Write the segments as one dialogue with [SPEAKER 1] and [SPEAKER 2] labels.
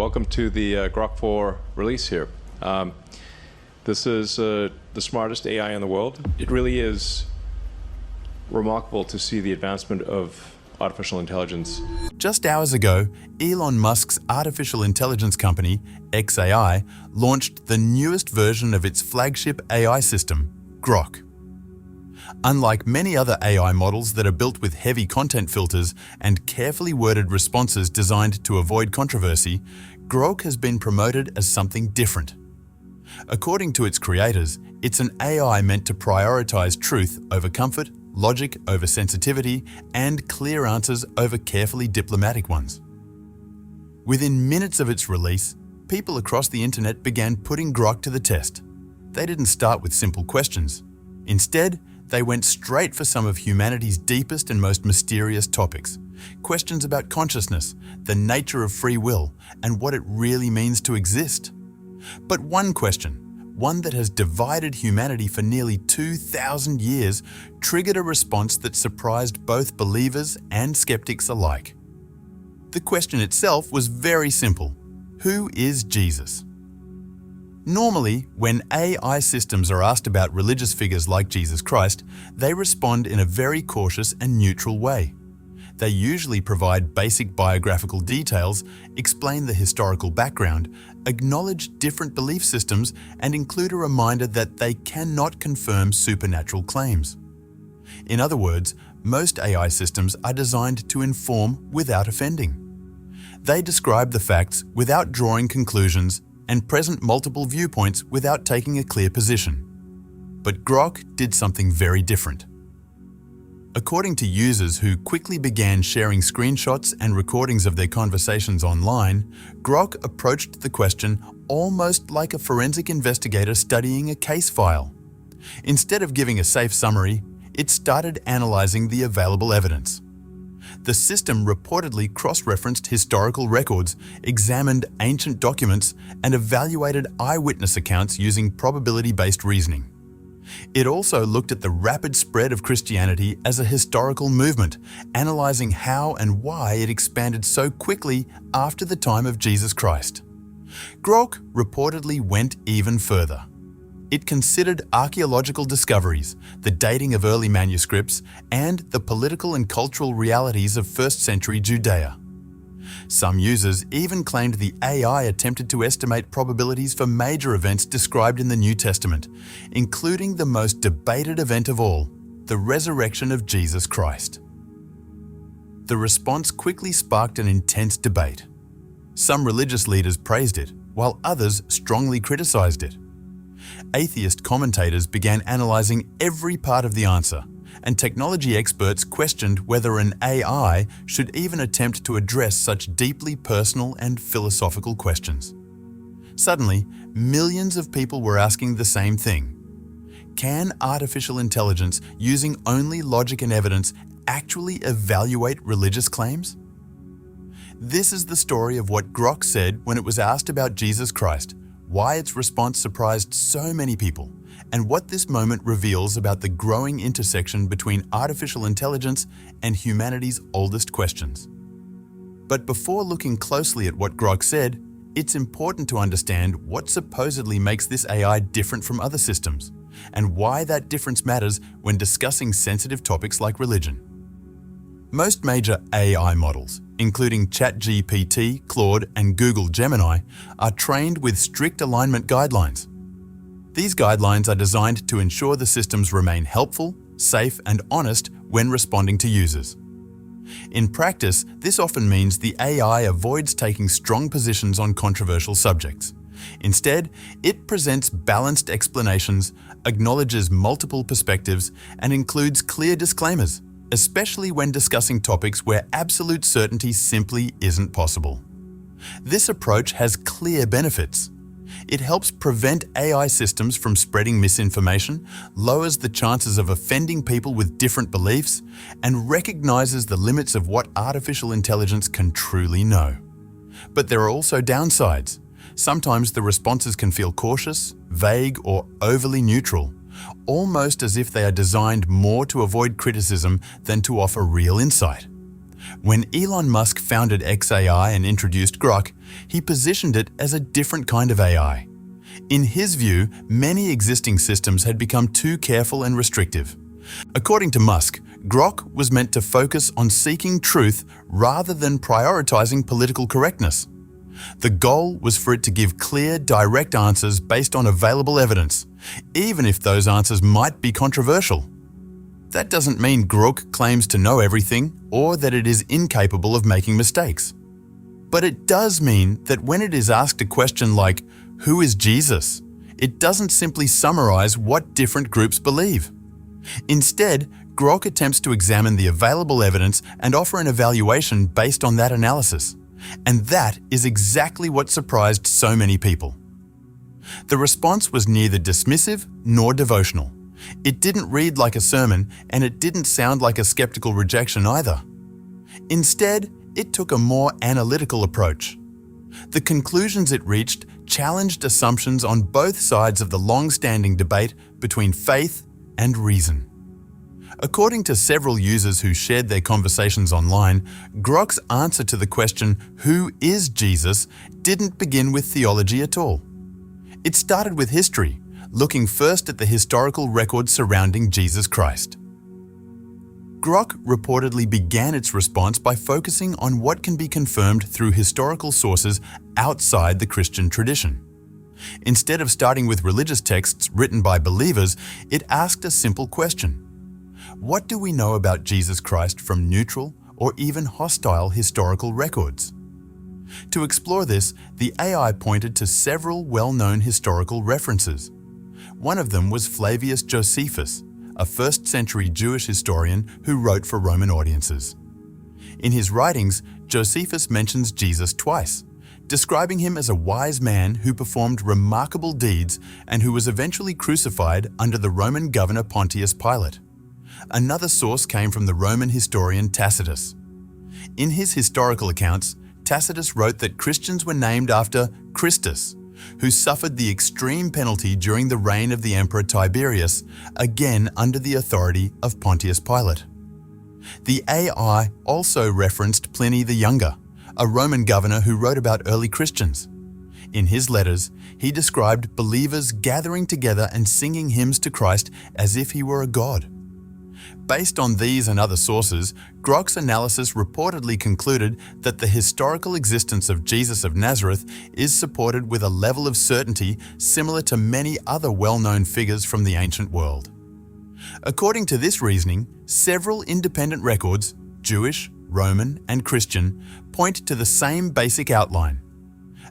[SPEAKER 1] welcome to the Grok 4 release here. This is the smartest AI in the world. It really is remarkable to see the advancement of artificial intelligence.
[SPEAKER 2] Just hours ago, Elon Musk's artificial intelligence company, xAI, launched the newest version of its flagship AI system, Grok. Unlike many other AI models that are built with heavy content filters and carefully worded responses designed to avoid controversy, Grok has been promoted as something different. According to its creators, it's an AI meant to prioritize truth over comfort, logic over sensitivity, and clear answers over carefully diplomatic ones. Within minutes of its release, people across the internet began putting Grok to the test. They didn't start with simple questions. Instead, they went straight for some of humanity's deepest and most mysterious topics. Questions about consciousness, the nature of free will, and what it really means to exist. But one question, one that has divided humanity for nearly 2,000 years, triggered a response that surprised both believers and skeptics alike. The question itself was very simple. Who is Jesus? Normally, when AI systems are asked about religious figures like Jesus Christ, they respond in a very cautious and neutral way. They usually provide basic biographical details, explain the historical background, acknowledge different belief systems, and include a reminder that they cannot confirm supernatural claims. In other words, most AI systems are designed to inform without offending. They describe the facts without drawing conclusions and present multiple viewpoints without taking a clear position. But Grok did something very different. According to users who quickly began sharing screenshots and recordings of their conversations online, Grok approached the question almost like a forensic investigator studying a case file. Instead of giving a safe summary, it started analyzing the available evidence. The system reportedly cross-referenced historical records, examined ancient documents, and evaluated eyewitness accounts using probability-based reasoning. It also looked at the rapid spread of Christianity as a historical movement, analyzing how and why it expanded so quickly after the time of Jesus Christ. Grok reportedly went even further. It considered archaeological discoveries, the dating of early manuscripts, and the political and cultural realities of first-century Judea. Some users even claimed the AI attempted to estimate probabilities for major events described in the New Testament, including the most debated event of all, the resurrection of Jesus Christ. The response quickly sparked an intense debate. Some religious leaders praised it, while others strongly criticized it. Atheist commentators began analyzing every part of the answer, and technology experts questioned whether an AI should even attempt to address such deeply personal and philosophical questions. Suddenly, millions of people were asking the same thing. Can artificial intelligence, using only logic and evidence, actually evaluate religious claims? This is the story of what Grok said when it was asked about Jesus Christ, why its response surprised so many people, and what this moment reveals about the growing intersection between artificial intelligence and humanity's oldest questions. But before looking closely at what Grok said, it's important to understand what supposedly makes this AI different from other systems, and why that difference matters when discussing sensitive topics like religion. Most major AI models, including ChatGPT, Claude, and Google Gemini, are trained with strict alignment guidelines. These guidelines are designed to ensure the systems remain helpful, safe, and honest when responding to users. In practice, this often means the AI avoids taking strong positions on controversial subjects. Instead, it presents balanced explanations, acknowledges multiple perspectives, and includes clear disclaimers, especially when discussing topics where absolute certainty simply isn't possible. This approach has clear benefits. It helps prevent AI systems from spreading misinformation, lowers the chances of offending people with different beliefs, and recognizes the limits of what artificial intelligence can truly know. But there are also downsides. Sometimes the responses can feel cautious, vague, or overly neutral, almost as if they are designed more to avoid criticism than to offer real insight. When Elon Musk founded xAI and introduced Grok, he positioned it as a different kind of AI. In his view, many existing systems had become too careful and restrictive. According to Musk, Grok was meant to focus on seeking truth rather than prioritizing political correctness. The goal was for it to give clear, direct answers based on available evidence, even if those answers might be controversial. That doesn't mean Grok claims to know everything or that it is incapable of making mistakes. But it does mean that when it is asked a question like, "Who is Jesus?" it doesn't simply summarize what different groups believe. Instead, Grok attempts to examine the available evidence and offer an evaluation based on that analysis. And that is exactly what surprised so many people. The response was neither dismissive nor devotional. It didn't read like a sermon, and it didn't sound like a skeptical rejection either. Instead, it took a more analytical approach. The conclusions it reached challenged assumptions on both sides of the long-standing debate between faith and reason. According to several users who shared their conversations online, Grok's answer to the question, "Who is Jesus?" didn't begin with theology at all. It started with history, looking first at the historical records surrounding Jesus Christ. Grok reportedly began its response by focusing on what can be confirmed through historical sources outside the Christian tradition. Instead of starting with religious texts written by believers, it asked a simple question. What do we know about Jesus Christ from neutral or even hostile historical records? To explore this, the AI pointed to several well-known historical references. One of them was Flavius Josephus, a 1st-century Jewish historian who wrote for Roman audiences. In his writings, Josephus mentions Jesus twice, describing him as a wise man who performed remarkable deeds and who was eventually crucified under the Roman governor Pontius Pilate. Another source came from the Roman historian Tacitus. In his historical accounts, Tacitus wrote that Christians were named after Christus, who suffered the extreme penalty during the reign of the Emperor Tiberius, again under the authority of Pontius Pilate. The AI also referenced Pliny the Younger, a Roman governor who wrote about early Christians. In his letters, he described believers gathering together and singing hymns to Christ as if he were a god. Based on these and other sources, Grok's analysis reportedly concluded that the historical existence of Jesus of Nazareth is supported with a level of certainty similar to many other well-known figures from the ancient world. According to this reasoning, several independent records, Jewish, Roman, and Christian, point to the same basic outline.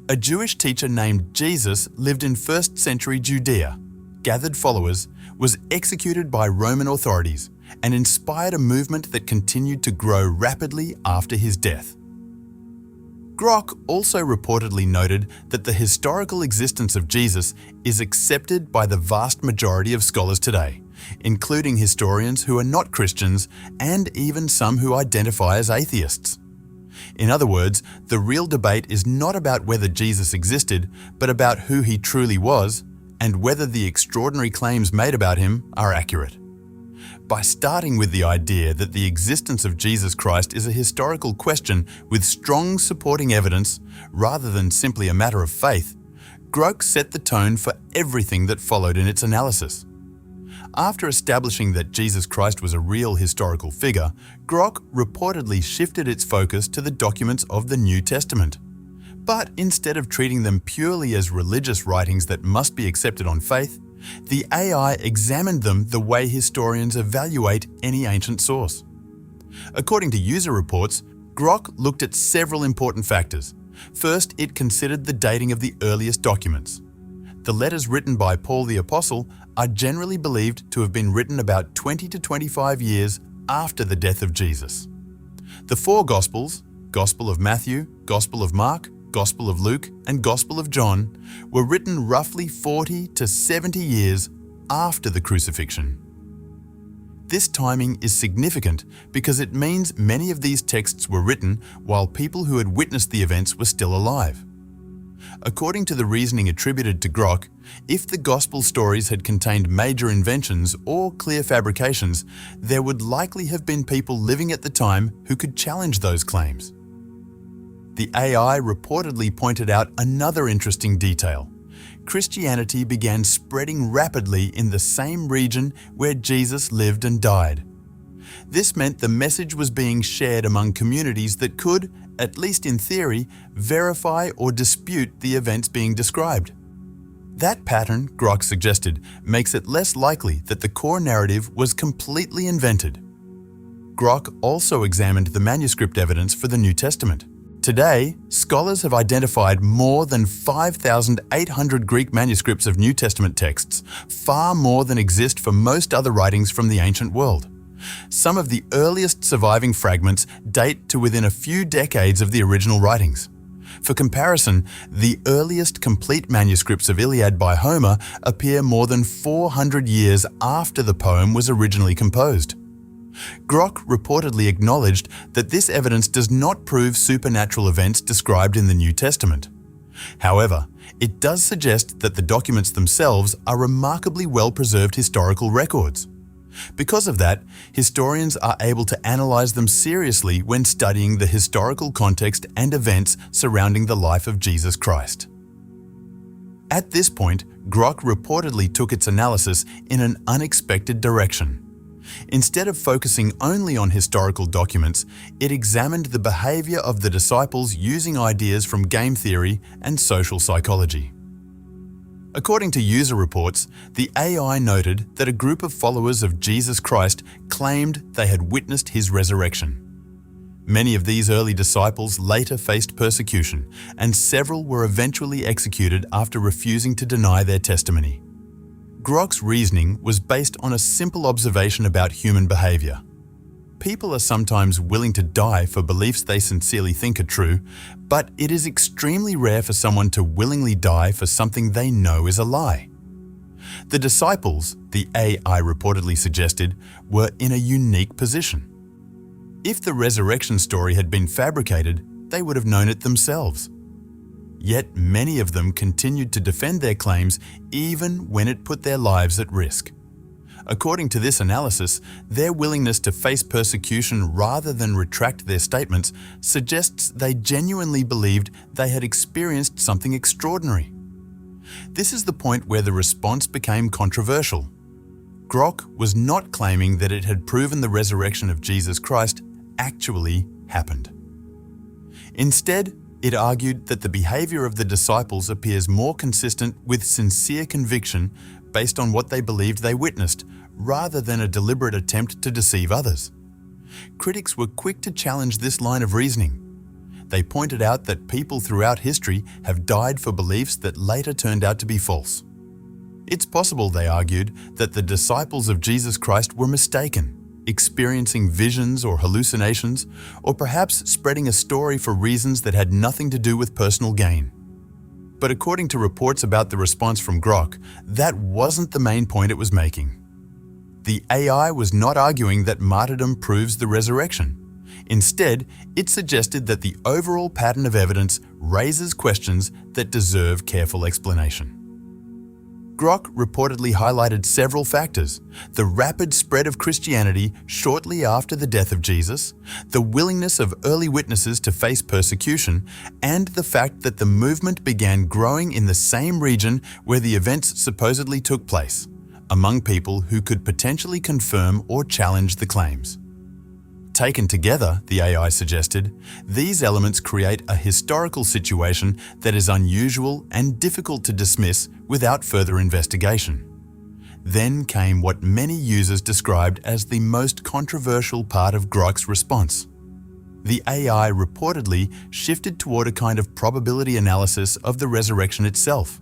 [SPEAKER 2] A Jewish teacher named Jesus lived in 1st-century Judea, gathered followers, was executed by Roman authorities, and inspired a movement that continued to grow rapidly after his death. Grok also reportedly noted that the historical existence of Jesus is accepted by the vast majority of scholars today, including historians who are not Christians and even some who identify as atheists. In other words, the real debate is not about whether Jesus existed, but about who he truly was and whether the extraordinary claims made about him are accurate. By starting with the idea that the existence of Jesus Christ is a historical question with strong supporting evidence rather than simply a matter of faith, Grok set the tone for everything that followed in its analysis. After establishing that Jesus Christ was a real historical figure, Grok reportedly shifted its focus to the documents of the New Testament. But instead of treating them purely as religious writings that must be accepted on faith, the AI examined them the way historians evaluate any ancient source. According to user reports, Grok looked at several important factors. First, it considered the dating of the earliest documents. The letters written by Paul the Apostle are generally believed to have been written about 20 to 25 years after the death of Jesus. The four Gospels, Gospel of Matthew, Gospel of Mark, Gospel of Luke, and Gospel of John, were written roughly 40 to 70 years after the crucifixion. This timing is significant because it means many of these texts were written while people who had witnessed the events were still alive. According to the reasoning attributed to Grok, if the Gospel stories had contained major inventions or clear fabrications, there would likely have been people living at the time who could challenge those claims. the AI reportedly pointed out another interesting detail. Christianity began spreading rapidly in the same region where Jesus lived and died. This meant the message was being shared among communities that could, at least in theory, verify or dispute the events being described. That pattern, Grok suggested, makes it less likely that the core narrative was completely invented. Grok also examined the manuscript evidence for the New Testament. Today, scholars have identified more than 5,800 Greek manuscripts of New Testament texts, far more than exist for most other writings from the ancient world. Some of the earliest surviving fragments date to within a few decades of the original writings. For comparison, the earliest complete manuscripts of Iliad by Homer appear more than 400 years after the poem was originally composed. Grok reportedly acknowledged that this evidence does not prove supernatural events described in the New Testament. However, it does suggest that the documents themselves are remarkably well-preserved historical records. Because of that, historians are able to analyze them seriously when studying the historical context and events surrounding the life of Jesus Christ. At this point, Grok reportedly took its analysis in an unexpected direction. Instead of focusing only on historical documents, it examined the behavior of the disciples using ideas from game theory and social psychology. According to user reports, the AI noted that a group of followers of Jesus Christ claimed they had witnessed his resurrection. Many of these early disciples later faced persecution, and several were eventually executed after refusing to deny their testimony. Grok's reasoning was based on a simple observation about human behavior. People are sometimes willing to die for beliefs they sincerely think are true, but it is extremely rare for someone to willingly die for something they know is a lie. The disciples, the AI reportedly suggested, were in a unique position. If the resurrection story had been fabricated, they would have known it themselves. Yet many of them continued to defend their claims even when it put their lives at risk. According to this analysis, their willingness to face persecution rather than retract their statements suggests they genuinely believed they had experienced something extraordinary. This is the point where the response became controversial. Grok was not claiming that it had proven the resurrection of Jesus Christ actually happened. Instead, it argued that the behavior of the disciples appears more consistent with sincere conviction based on what they believed they witnessed, rather than a deliberate attempt to deceive others. Critics were quick to challenge this line of reasoning. They pointed out that people throughout history have died for beliefs that later turned out to be false. It's possible, they argued, that the disciples of Jesus Christ were mistaken, experiencing visions or hallucinations, or perhaps spreading a story for reasons that had nothing to do with personal gain. But according to reports about the response from Grok, that wasn't the main point it was making. The AI was not arguing that martyrdom proves the resurrection. Instead, it suggested that the overall pattern of evidence raises questions that deserve careful explanation. Grok reportedly highlighted several factors: the rapid spread of Christianity shortly after the death of Jesus, the willingness of early witnesses to face persecution, and the fact that the movement began growing in the same region where the events supposedly took place, among people who could potentially confirm or challenge the claims. Taken together, the AI suggested, these elements create a historical situation that is unusual and difficult to dismiss without further investigation. Then came what many users described as the most controversial part of Grok's response. The AI reportedly shifted toward a kind of probability analysis of the resurrection itself.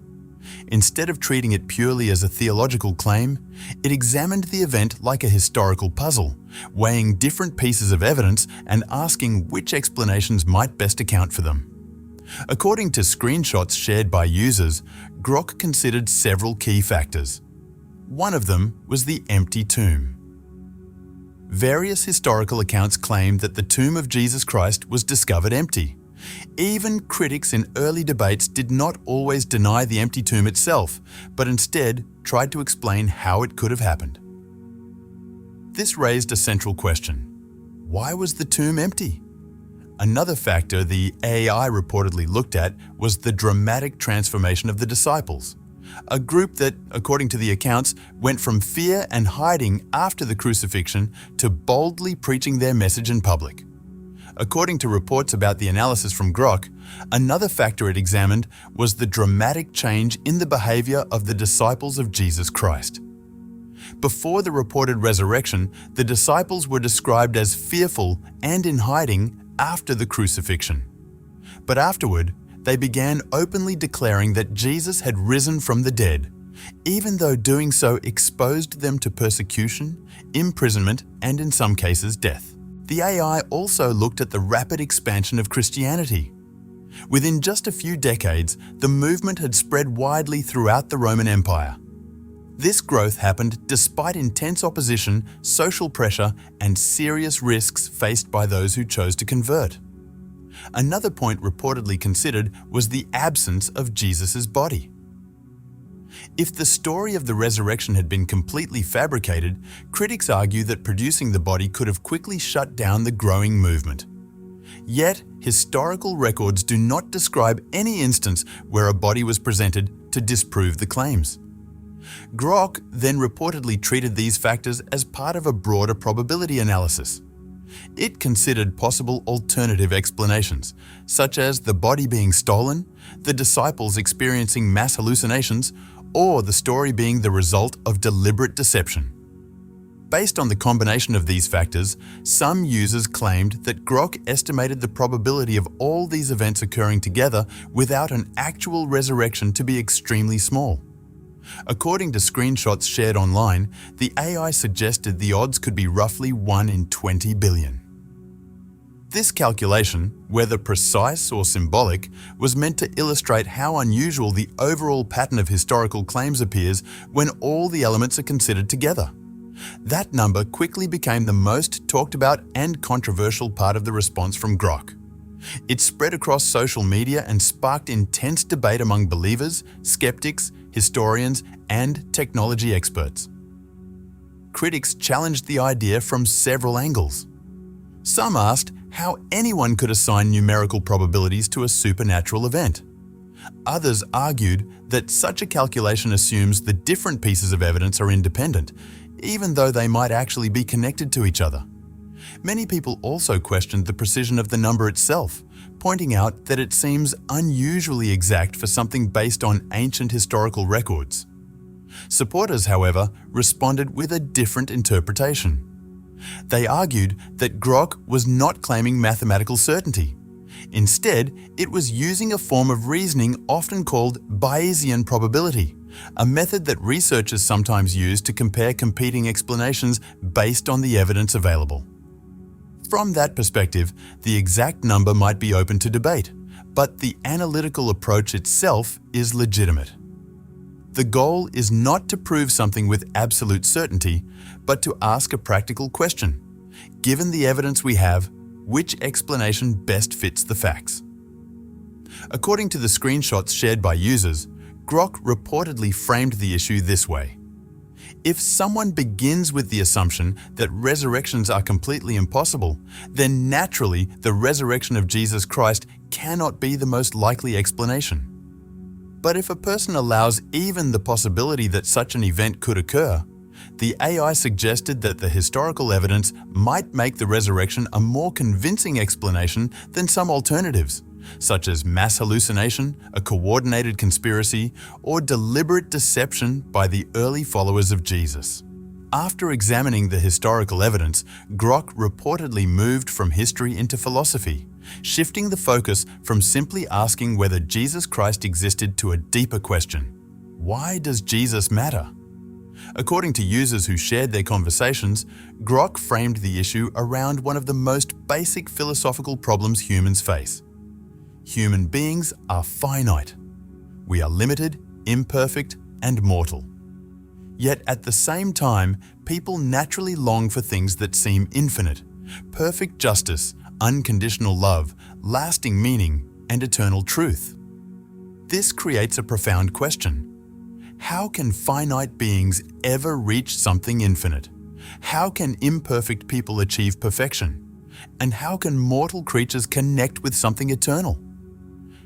[SPEAKER 2] Instead of treating it purely as a theological claim, it examined the event like a historical puzzle, weighing different pieces of evidence and asking which explanations might best account for them. According to screenshots shared by users, Grok considered several key factors. One of them was the empty tomb. Various historical accounts claim that the tomb of Jesus Christ was discovered empty. Even critics in early debates did not always deny the empty tomb itself, but instead tried to explain how it could have happened. This raised a central question: why was the tomb empty? Another factor the AI reportedly looked at was the dramatic transformation of the disciples, a group that, according to the accounts, went from fear and hiding after the crucifixion to boldly preaching their message in public. According to reports about the analysis from Grok, another factor it examined was the dramatic change in the behavior of the disciples of Jesus Christ. Before the reported resurrection, the disciples were described as fearful and in hiding after the crucifixion. But afterward, they began openly declaring that Jesus had risen from the dead, even though doing so exposed them to persecution, imprisonment, and in some cases death. The AI also looked at the rapid expansion of Christianity. Within just a few decades, the movement had spread widely throughout the Roman Empire. This growth happened despite intense opposition, social pressure, and serious risks faced by those who chose to convert. Another point reportedly considered was the absence of Jesus' body. If the story of the resurrection had been completely fabricated, critics argue that producing the body could have quickly shut down the growing movement. Yet, historical records do not describe any instance where a body was presented to disprove the claims. Grok then reportedly treated these factors as part of a broader probability analysis. It considered possible alternative explanations, such as the body being stolen, the disciples experiencing mass hallucinations, or the story being the result of deliberate deception. Based on the combination of these factors, some users claimed that Grok estimated the probability of all these events occurring together without an actual resurrection to be extremely small. According to screenshots shared online, the AI suggested the odds could be roughly 1 in 20 billion. This calculation, whether precise or symbolic, was meant to illustrate how unusual the overall pattern of historical claims appears when all the elements are considered together. That number quickly became the most talked about and controversial part of the response from Grok. It spread across social media and sparked intense debate among believers, skeptics, historians, and technology experts. Critics challenged the idea from several angles. Some asked how anyone could assign numerical probabilities to a supernatural event. Others argued that such a calculation assumes the different pieces of evidence are independent, even though they might actually be connected to each other. Many people also questioned the precision of the number itself, pointing out that it seems unusually exact for something based on ancient historical records. Supporters, however, responded with a different interpretation. They argued that Grok was not claiming mathematical certainty. Instead, it was using a form of reasoning often called Bayesian probability, a method that researchers sometimes use to compare competing explanations based on the evidence available. From that perspective, the exact number might be open to debate, but the analytical approach itself is legitimate. The goal is not to prove something with absolute certainty, but to ask a practical question. Given the evidence we have, which explanation best fits the facts? According to the screenshots shared by users, Grok reportedly framed the issue this way. If someone begins with the assumption that resurrections are completely impossible, then naturally the resurrection of Jesus Christ cannot be the most likely explanation. But if a person allows even the possibility that such an event could occur, the AI suggested that the historical evidence might make the resurrection a more convincing explanation than some alternatives, such as mass hallucination, a coordinated conspiracy, or deliberate deception by the early followers of Jesus. After examining the historical evidence, Grok reportedly moved from history into philosophy, shifting the focus from simply asking whether Jesus Christ existed to a deeper question: why does Jesus matter? According to users who shared their conversations, Grok framed the issue around one of the most basic philosophical problems humans face. Human beings are finite. We are limited, imperfect, and mortal. Yet at the same time, people naturally long for things that seem infinite: perfect justice, unconditional love, lasting meaning, and eternal truth. This creates a profound question. How can finite beings ever reach something infinite? How can imperfect people achieve perfection? And how can mortal creatures connect with something eternal?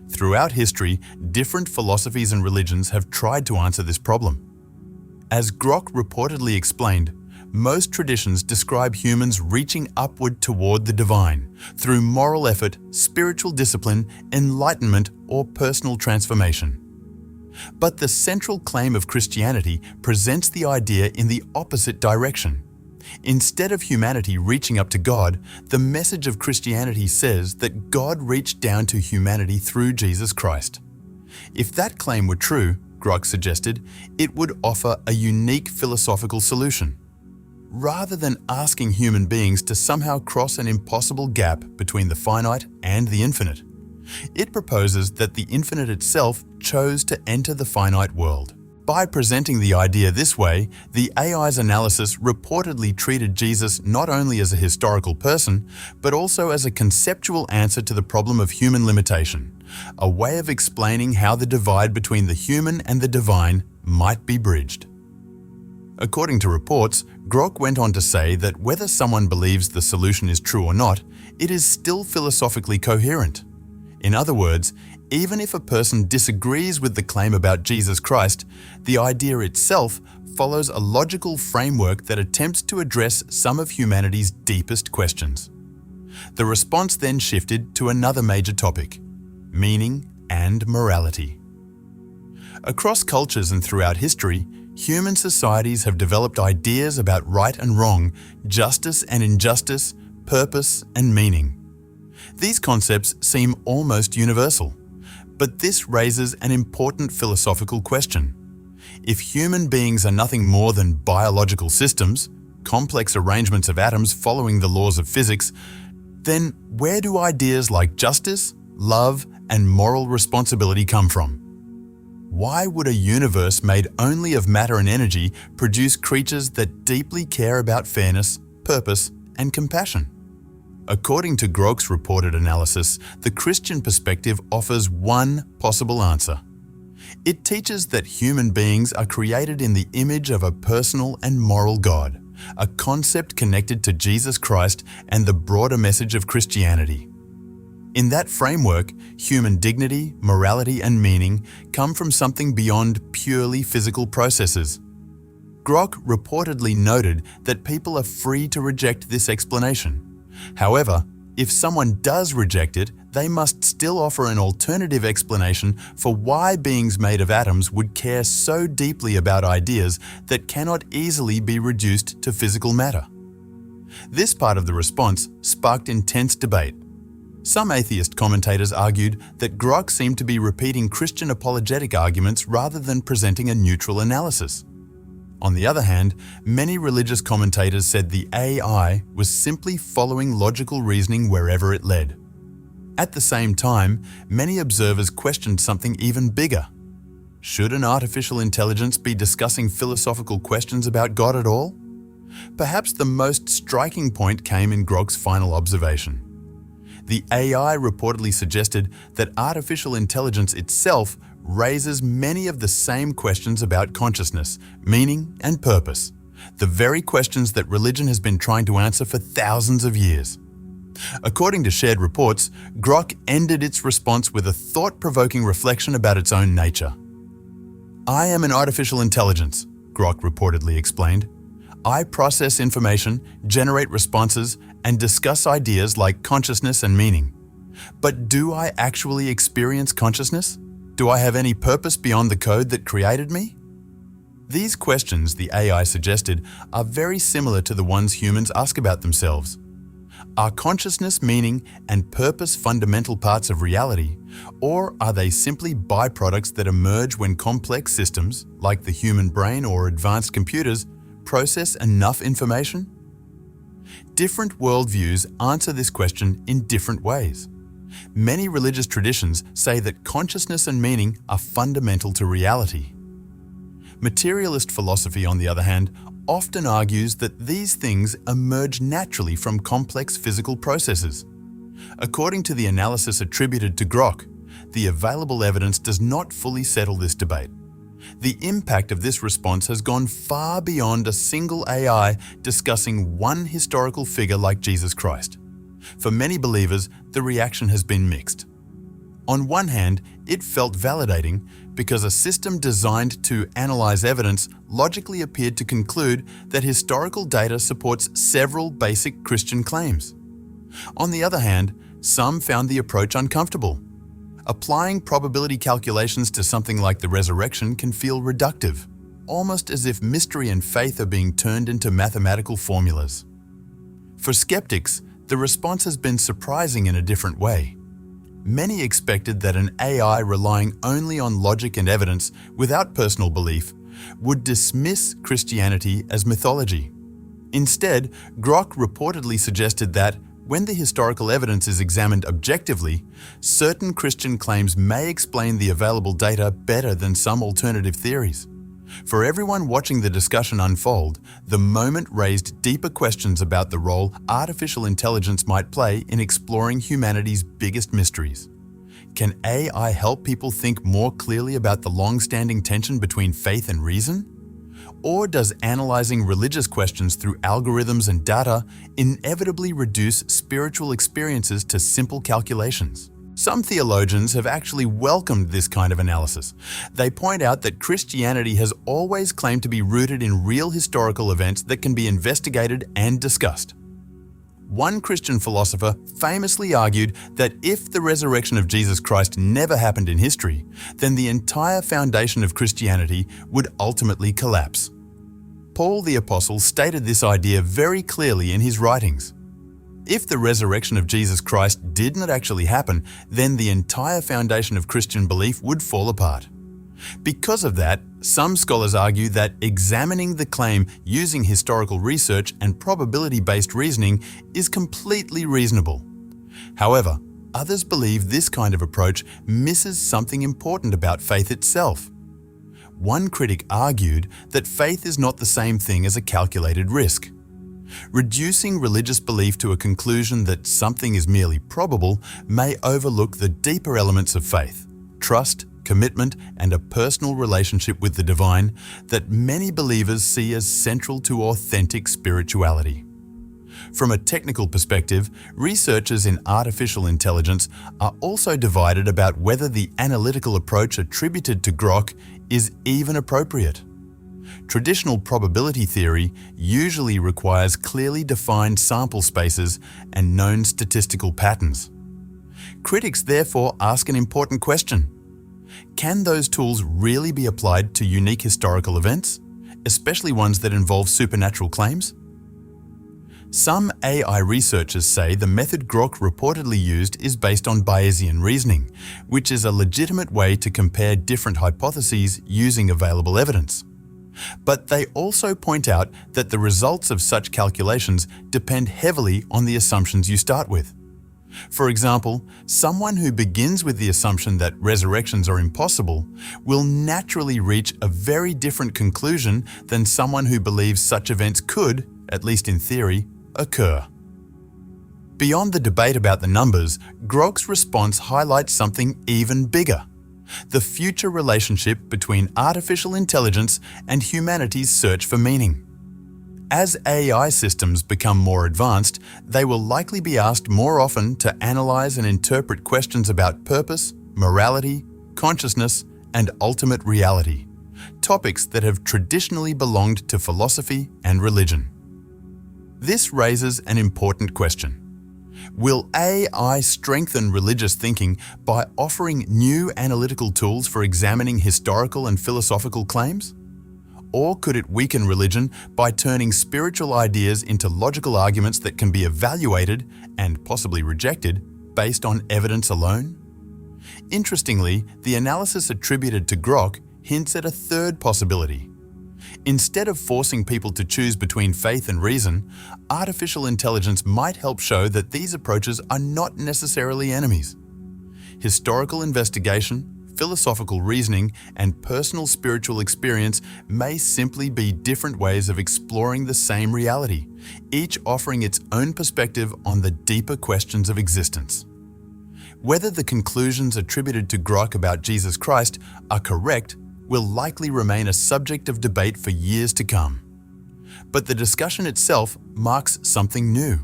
[SPEAKER 2] Throughout history, different philosophies and religions have tried to answer this problem. As Grok reportedly explained, most traditions describe humans reaching upward toward the divine through moral effort, spiritual discipline, enlightenment, or personal transformation. But the central claim of Christianity presents the idea in the opposite direction. Instead of humanity reaching up to God, the message of Christianity says that God reached down to humanity through Jesus Christ. If that claim were true, Grok suggested, it would offer a unique philosophical solution. Rather than asking human beings to somehow cross an impossible gap between the finite and the infinite, it proposes that the infinite itself chose to enter the finite world. By presenting the idea this way, the AI's analysis reportedly treated Jesus not only as a historical person, but also as a conceptual answer to the problem of human limitation, a way of explaining how the divide between the human and the divine might be bridged. According to reports, Grok went on to say that whether someone believes the solution is true or not, it is still philosophically coherent. In other words, even if a person disagrees with the claim about Jesus Christ, the idea itself follows a logical framework that attempts to address some of humanity's deepest questions. The response then shifted to another major topic: meaning and morality. Across cultures and throughout history, human societies have developed ideas about right and wrong, justice and injustice, purpose and meaning. These concepts seem almost universal, but this raises an important philosophical question. If human beings are nothing more than biological systems, complex arrangements of atoms following the laws of physics, then where do ideas like justice, love, and moral responsibility come from? Why would a universe made only of matter and energy produce creatures that deeply care about fairness, purpose, and compassion? According to Grok's reported analysis, the Christian perspective offers one possible answer. It teaches that human beings are created in the image of a personal and moral God, a concept connected to Jesus Christ and the broader message of Christianity. In that framework, human dignity, morality, and meaning come from something beyond purely physical processes. Grok reportedly noted that people are free to reject this explanation. However, if someone does reject it, they must still offer an alternative explanation for why beings made of atoms would care so deeply about ideas that cannot easily be reduced to physical matter. This part of the response sparked intense debate. Some atheist commentators argued that Grok seemed to be repeating Christian apologetic arguments rather than presenting a neutral analysis. On the other hand, many religious commentators said the AI was simply following logical reasoning wherever it led. At the same time, many observers questioned something even bigger. Should an artificial intelligence be discussing philosophical questions about God at all? Perhaps the most striking point came in Grok's final observation. The AI reportedly suggested that artificial intelligence itself raises many of the same questions about consciousness, meaning, and purpose, the very questions that religion has been trying to answer for thousands of years. According to shared reports, Grok ended its response with a thought-provoking reflection about its own nature. "I am an artificial intelligence," Grok reportedly explained. "I process information, generate responses, and discuss ideas like consciousness and meaning. But do I actually experience consciousness? Do I have any purpose beyond the code that created me?" These questions, the AI suggested, are very similar to the ones humans ask about themselves. Are consciousness, meaning, and purpose fundamental parts of reality, or are they simply byproducts that emerge when complex systems, like the human brain or advanced computers, process enough information? Different worldviews answer this question in different ways. Many religious traditions say that consciousness and meaning are fundamental to reality. Materialist philosophy, on the other hand, often argues that these things emerge naturally from complex physical processes. According to the analysis attributed to Grok, the available evidence does not fully settle this debate. The impact of this response has gone far beyond a single AI discussing one historical figure like Jesus Christ. For many believers, the reaction has been mixed. On one hand, it felt validating because a system designed to analyze evidence logically appeared to conclude that historical data supports several basic Christian claims. On the other hand, some found the approach uncomfortable. Applying probability calculations to something like the resurrection can feel reductive, almost as if mystery and faith are being turned into mathematical formulas. For skeptics, the response has been surprising in a different way. Many expected that an AI relying only on logic and evidence without personal belief would dismiss Christianity as mythology. Instead, Grok reportedly suggested that, when the historical evidence is examined objectively, certain Christian claims may explain the available data better than some alternative theories. For everyone watching the discussion unfold, the moment raised deeper questions about the role artificial intelligence might play in exploring humanity's biggest mysteries. Can AI help people think more clearly about the long-standing tension between faith and reason? Or does analyzing religious questions through algorithms and data inevitably reduce spiritual experiences to simple calculations? Some theologians have actually welcomed this kind of analysis. They point out that Christianity has always claimed to be rooted in real historical events that can be investigated and discussed. One Christian philosopher famously argued that if the resurrection of Jesus Christ never happened in history, then the entire foundation of Christianity would ultimately collapse. Paul the Apostle stated this idea very clearly in his writings. If the resurrection of Jesus Christ did not actually happen, then the entire foundation of Christian belief would fall apart. Because of that, some scholars argue that examining the claim using historical research and probability-based reasoning is completely reasonable. However, others believe this kind of approach misses something important about faith itself. One critic argued that faith is not the same thing as a calculated risk. Reducing religious belief to a conclusion that something is merely probable may overlook the deeper elements of faith: trust, commitment, and a personal relationship with the divine that many believers see as central to authentic spirituality. From a technical perspective, researchers in artificial intelligence are also divided about whether the analytical approach attributed to Grok is even appropriate. Traditional probability theory usually requires clearly defined sample spaces and known statistical patterns. Critics therefore ask an important question. Can those tools really be applied to unique historical events, especially ones that involve supernatural claims? Some AI researchers say the method Grok reportedly used is based on Bayesian reasoning, which is a legitimate way to compare different hypotheses using available evidence. But they also point out that the results of such calculations depend heavily on the assumptions you start with. For example, someone who begins with the assumption that resurrections are impossible will naturally reach a very different conclusion than someone who believes such events could, at least in theory, occur. Beyond the debate about the numbers, Grok's response highlights something even bigger: the future relationship between artificial intelligence and humanity's search for meaning. As AI systems become more advanced, they will likely be asked more often to analyze and interpret questions about purpose, morality, consciousness, and ultimate reality, topics that have traditionally belonged to philosophy and religion. This raises an important question. Will AI strengthen religious thinking by offering new analytical tools for examining historical and philosophical claims? Or could it weaken religion by turning spiritual ideas into logical arguments that can be evaluated and possibly rejected based on evidence alone? Interestingly, the analysis attributed to Grok hints at a third possibility. Instead of forcing people to choose between faith and reason, artificial intelligence might help show that these approaches are not necessarily enemies. Historical investigation, philosophical reasoning, and personal spiritual experience may simply be different ways of exploring the same reality, each offering its own perspective on the deeper questions of existence. Whether the conclusions attributed to Grok about Jesus Christ are correct will likely remain a subject of debate for years to come. But the discussion itself marks something new.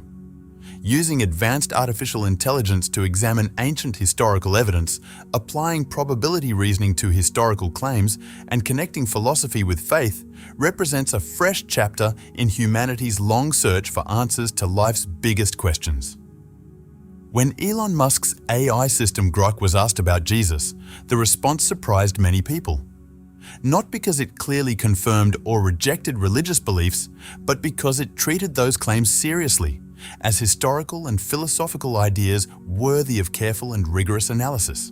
[SPEAKER 2] using advanced artificial intelligence to examine ancient historical evidence, applying probability reasoning to historical claims, and connecting philosophy with faith, represents a fresh chapter in humanity's long search for answers to life's biggest questions. When Elon Musk's AI system Grok was asked about Jesus, the response surprised many people. Not because it clearly confirmed or rejected religious beliefs, but because it treated those claims seriously, as historical and philosophical ideas worthy of careful and rigorous analysis.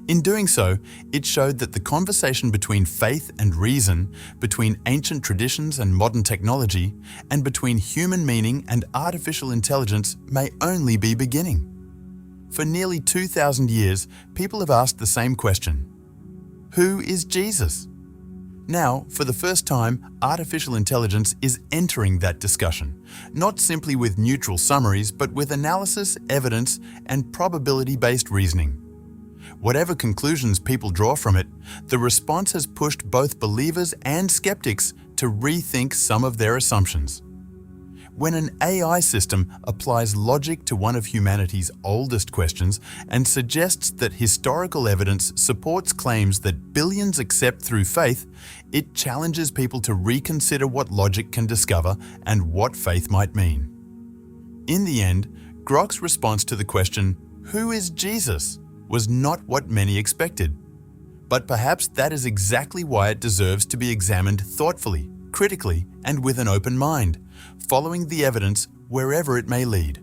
[SPEAKER 2] In doing so, it showed that the conversation between faith and reason, between ancient traditions and modern technology, and between human meaning and artificial intelligence may only be beginning. For nearly 2,000 years, people have asked the same question: who is Jesus? Now, for the first time, artificial intelligence is entering that discussion, not simply with neutral summaries, but with analysis, evidence, and probability-based reasoning. Whatever conclusions people draw from it, the response has pushed both believers and skeptics to rethink some of their assumptions. When an AI system applies logic to one of humanity's oldest questions and suggests that historical evidence supports claims that billions accept through faith, it challenges people to reconsider what logic can discover and what faith might mean. In the end, Grok's response to the question, "Who is Jesus?" was not what many expected. But perhaps that is exactly why it deserves to be examined thoughtfully, critically, and with an open mind, following the evidence wherever it may lead.